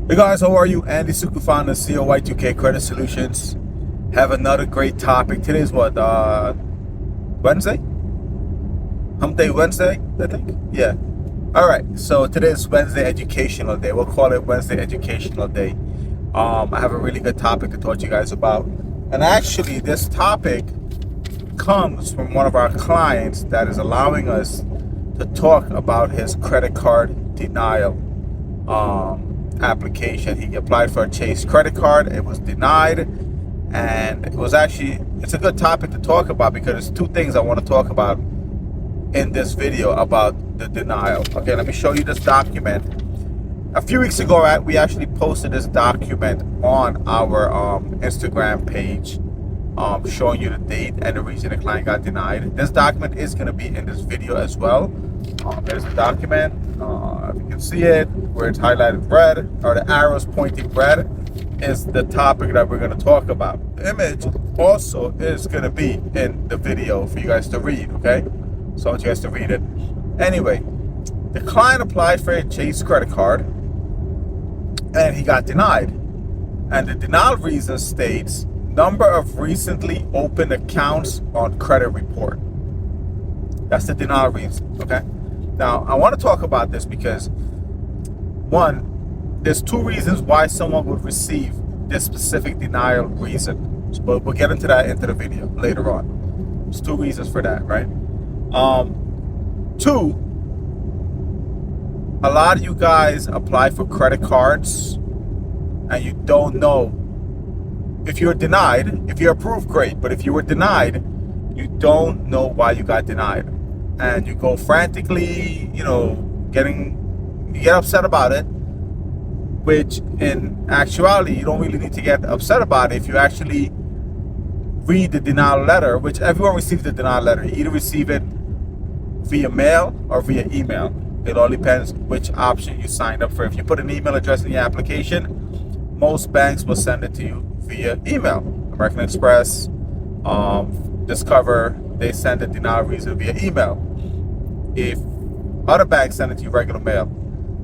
Hey guys, how are you? Andy Suku, founder of COY2K Credit Solutions. Have another great topic. Today's what? Wednesday? Hump Day Wednesday, I think. Yeah. All right. So today's Wednesday Educational Day. We'll call it Wednesday Educational Day. I have a really good topic to talk to you guys about, and actually, this topic comes from one of our clients that is allowing us to talk about his credit card denial application. He applied for a Chase credit card. It was denied, and it's a good topic to talk about because there's two things I want to talk about in this video about the denial. Okay, let me show you this document. A few weeks ago, we actually posted this document on our Instagram page, showing you the date and the reason the client got denied. This document is going to be in this video as well. There's a document, if you can see it, where it's highlighted red, or the arrows pointing red, is the topic that we're going to talk about. The image also is going to be in the video for you guys to read, okay? So I want you guys to read it. Anyway, the client applied for a Chase credit card, and he got denied. And the denial reason states, number of recently opened accounts on credit report. That's the denial reason, okay? Now, I want to talk about this because, one, there's two reasons why someone would receive this specific denial reason. But we'll get into that into the video later on. There's two reasons for that, right? Two, a lot of you guys apply for credit cards and you don't know if you're denied. If you're approved, great. But if you were denied, you don't know why you got denied. And you go frantically, you get upset about it, which in actuality, you don't really need to get upset about it if you actually read the denial letter, which everyone receives the denial letter. You either receive it via mail or via email. It all depends which option you signed up for. If you put an email address in your application, most banks will send it to you via email. American Express, Discover, they send the denial reason via email. If other banks send it to you regular mail,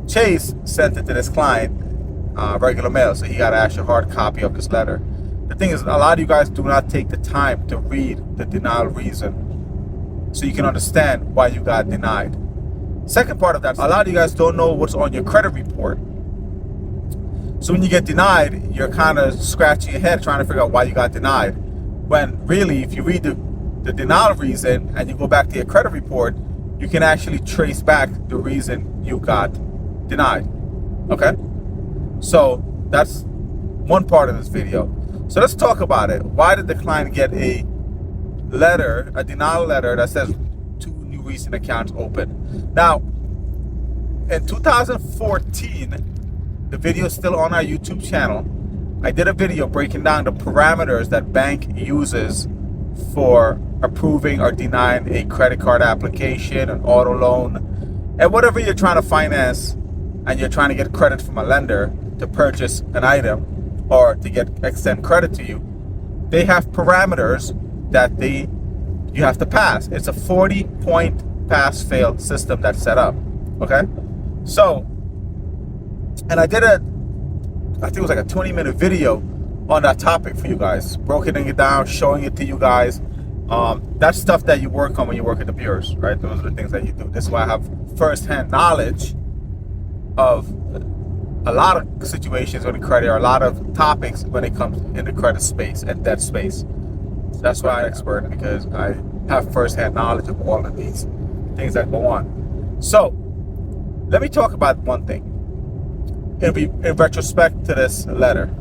Chase sent it to this client regular mail, so he got actually a hard copy of this letter. The thing is, a lot of you guys do not take the time to read the denial reason so you can understand why you got denied. Second part of that, a lot of you guys don't know what's on your credit report. So when you get denied, you're kind of scratching your head trying to figure out why you got denied. When really, if you read the denial reason and you go back to your credit report, you can actually trace back the reason you got denied. Okay? So that's one part of this video. So let's talk about it. Why did the client get a letter, a denial letter that says 2 new recent accounts open? Now, in 2014, the video is still on our YouTube channel. I did a video breaking down the parameters that bank uses for approving or denying a credit card application, an auto loan, and whatever you're trying to finance and you're trying to get credit from a lender to purchase an item or to extend credit to you. They have parameters that you have to pass. It's a 40-point pass-fail system that's set up. Okay? So, and I think it was like a 20-minute video on that topic for you guys, broken it down, showing it to you guys. That's stuff that you work on when you work at the bureaus, right? Those are the things that you do. This is why I have first-hand knowledge of a lot of situations with the credit, or a lot of topics when it comes in the credit space and debt space. So that's why I'm an expert, because I have first-hand knowledge of all of these things that go on. So let me talk about one thing in retrospect to this letter.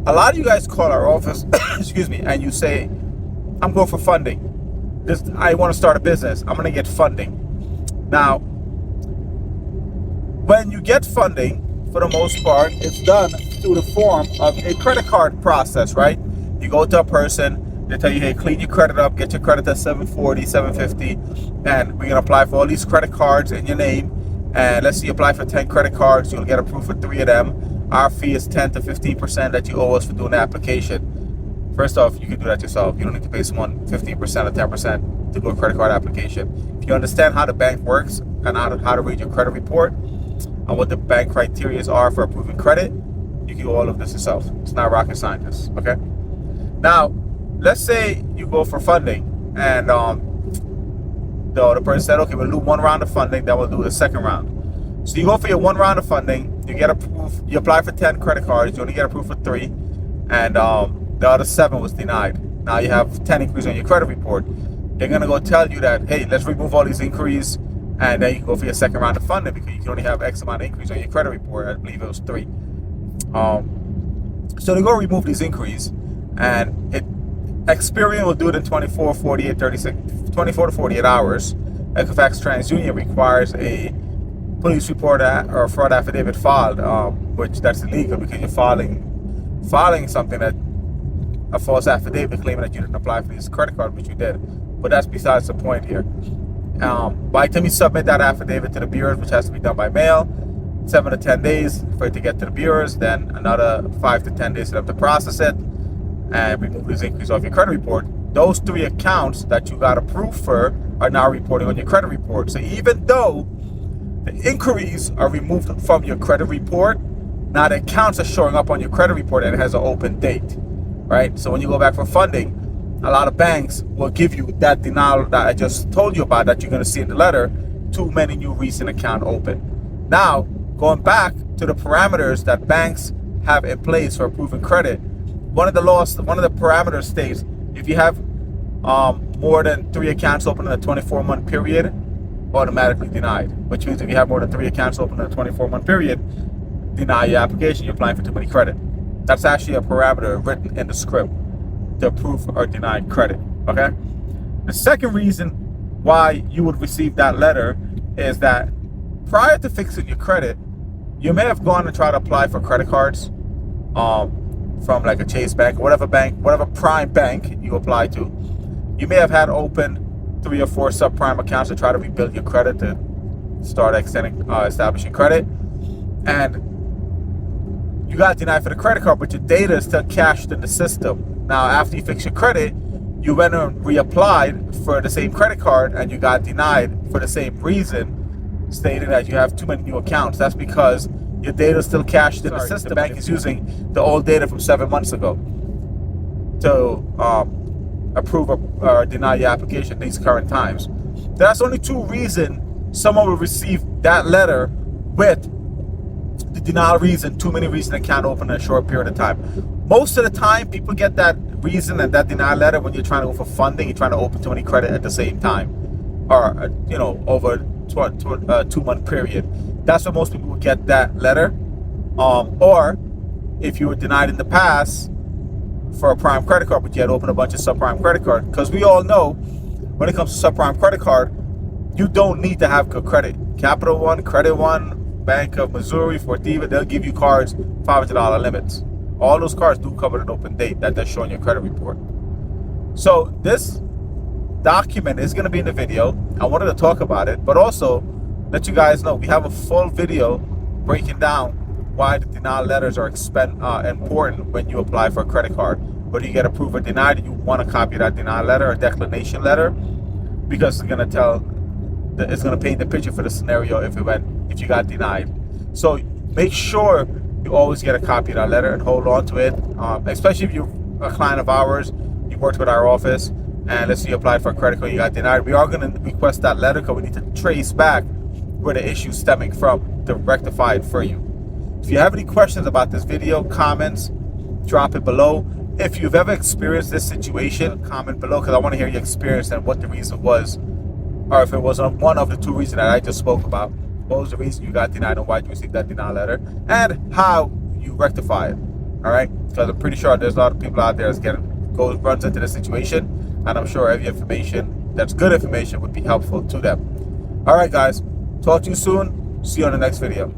A lot of you guys call our office, excuse me, and you say, I'm going for funding. I want to start a business. I'm going to get funding. Now, when you get funding, for the most part, it's done through the form of a credit card process, right? You go to a person, they tell you, hey, clean your credit up, get your credit at 740, 750, and we're going to apply for all these credit cards in your name. And let's say you apply for 10 credit cards, you'll get approved for 3 of them. Our fee is 10 to 15% that you owe us for doing the application. First off, you can do that yourself. You don't need to pay someone 15% or 10% to do a credit card application. If you understand how the bank works and how to read your credit report, and what the bank criteria are for approving credit, you can do all of this yourself. It's not rocket science, okay? Now, let's say you go for funding, and the person said, okay, we'll do one round of funding, then we'll do the second round. So you go for your one round of funding, you get approved, you apply for 10 credit cards, you only get approved for 3, and the other 7 was denied. Now you have 10 inquiries on your credit report. They're gonna go tell you that, hey, let's remove all these inquiries, and then you can go for your second round of funding because you can only have X amount of inquiries on your credit report. I believe it was 3. So they go remove these inquiries, and Experian will do it in 24 to 48 hours. Equifax TransUnion requires a police report or fraud affidavit filed, which that's illegal because you're filing something that a false affidavit claiming that you didn't apply for this credit card, which you did. But that's besides the point here. By the time you submit that affidavit to the bureaus, which has to be done by mail, 7 to 10 days for it to get to the bureaus, then another 5 to 10 days for them to process it and remove these inquiries off your credit report. Those 3 accounts that you got approved for are now reporting on your credit report. So even though the inquiries are removed from your credit report, now the accounts are showing up on your credit report and it has an open date, right? So when you go back for funding, a lot of banks will give you that denial that I just told you about that you're going to see in the letter, too many new recent account open. Now, going back to the parameters that banks have in place for approving credit, one of the parameters states if you have more than 3 accounts open in a 24-month period, automatically denied. Which means if you have more than 3 accounts open in a 24-month period, deny your application, you're applying for too many credit. That's actually a parameter written in the script to approve or deny credit, okay? The second reason why you would receive that letter is that prior to fixing your credit, you may have gone and tried to apply for credit cards from like a Chase Bank, whatever prime bank you apply to. You may have had open 3 or 4 subprime accounts to try to rebuild your credit to start establishing credit, and you got denied for the credit card, but your data is still cached in the system. Now, after you fix your credit, you went and reapplied for the same credit card, and you got denied for the same reason, stating that you have too many new accounts. That's because your data is still cached in the system. The bank is using the old data from 7 months ago to approve or deny your application in these current times. That's only 2 reasons someone will receive that letter with the denial reason, too many recent account open in a short period of time. Most of the time, people get that reason and that denial letter when you're trying to go for funding, you're trying to open too many credit at the same time, or over a 2-month period. That's when most people would get that letter. Or if you were denied in the past for a prime credit card, but you had opened a bunch of subprime credit cards, because we all know when it comes to subprime credit card, you don't need to have good credit. Capital One, Credit One, Bank of Missouri, Fortiva, they'll give you cards, $500 limits. All those cards do cover an open date that they're showing your credit report. So this document is going to be in the video. I wanted to talk about it, but also let you guys know we have a full video breaking down why the denial letters are important when you apply for a credit card. Whether you get approved or denied, you want to copy that denial letter or declination letter, because it's going to paint the picture for the scenario if you got denied. So make sure you always get a copy of that letter and hold on to it, especially if you're a client of ours, you worked with our office, and let's say you applied for a credit card, you got denied. We are going to request that letter because we need to trace back where the issue is stemming from to rectify it for you. If you have any questions about this video, comments, drop it below. If you've ever experienced this situation, comment below, because I want to hear your experience and what the reason was, or if it was one of the 2 reasons that I just spoke about. What was the reason you got denied and why you received that denial letter, and how you rectify it. All right, because I'm pretty sure there's a lot of people out there that runs into this situation, and I'm sure every information that's good information would be helpful to them. All right, guys, talk to you soon. See you on the next video.